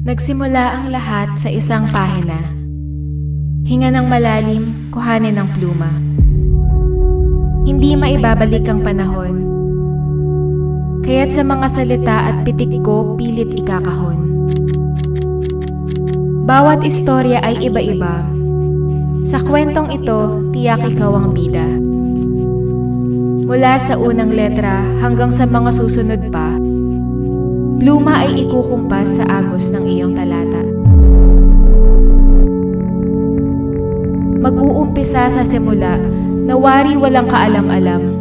Nagsimula ang lahat sa isang pahina. Hinga ng malalim, kuhanin ng pluma. Hindi maibabalik ang panahon, kaya't sa mga salita at pitik ko pilit ikakahon. Bawat istorya ay iba-iba. Sa kwentong ito, tiyak ikaw ang bida. Mula sa unang letra hanggang sa mga susunod pa, pluma ay ikukumpas sa agos ng iyong talata. Mag-uumpisa sa simula na wari walang kaalam-alam.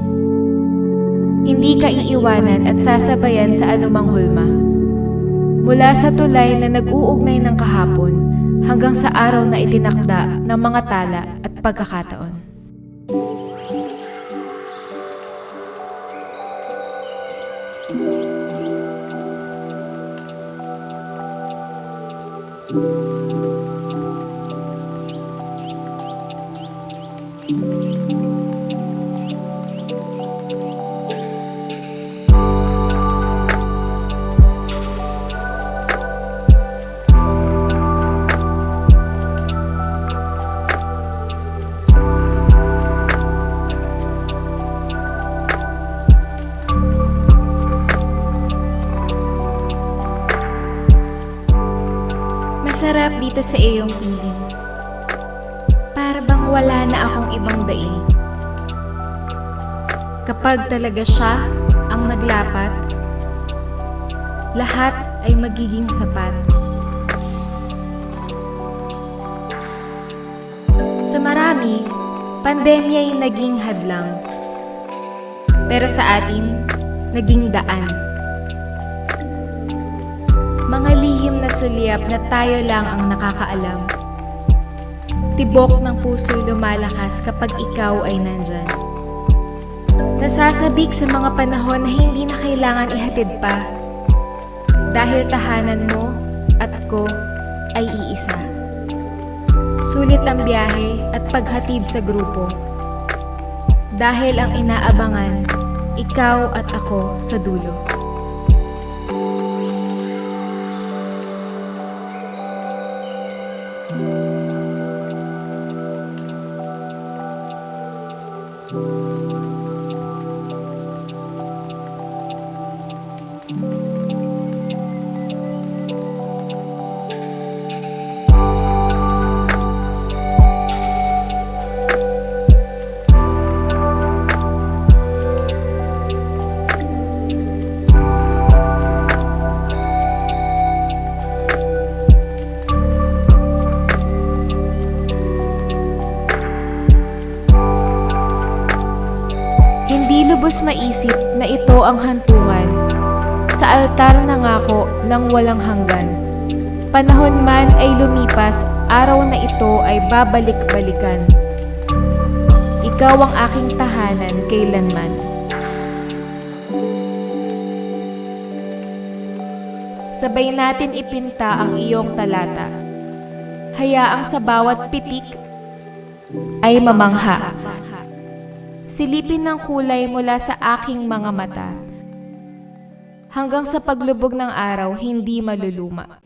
Hindi ka iiwanan at sasabayan sa anumang hulma. Mula sa tulay na nag-uugnay ng kahapon hanggang sa araw na itinakda ng mga tala at pagkakataon. Masarap dito sa iyong piling. Para bang wala na akong ibang daing. Kapag talaga siya ang naglapat, lahat ay magiging sapat. Sa marami, pandemya ay naging hadlang. Pero sa atin, naging daan. Mga lihim na sulyap na tayo lang ang nakakaalam. Tibok ng puso lumalakas kapag ikaw ay nandyan. Nasasabik sa mga panahon na hindi na kailangan ihatid pa. Dahil tahanan mo at ko ay iisa. Sulit ang biyahe at paghatid sa grupo. Dahil ang inaabangan, ikaw at ako sa dulo. Hindi lubos maisip na ito ang hantungan. Sa altar nangako ng walang hanggan. Panahon man ay lumipas, araw na ito ay babalik-balikan. Ikaw ang aking tahanan kailanman. Sabay natin ipinta ang iyong talata. Hayaang sa bawat pitik ay mamangha. Silipin ng kulay mula sa aking mga mata. Hanggang sa paglubog ng araw, hindi maluluma.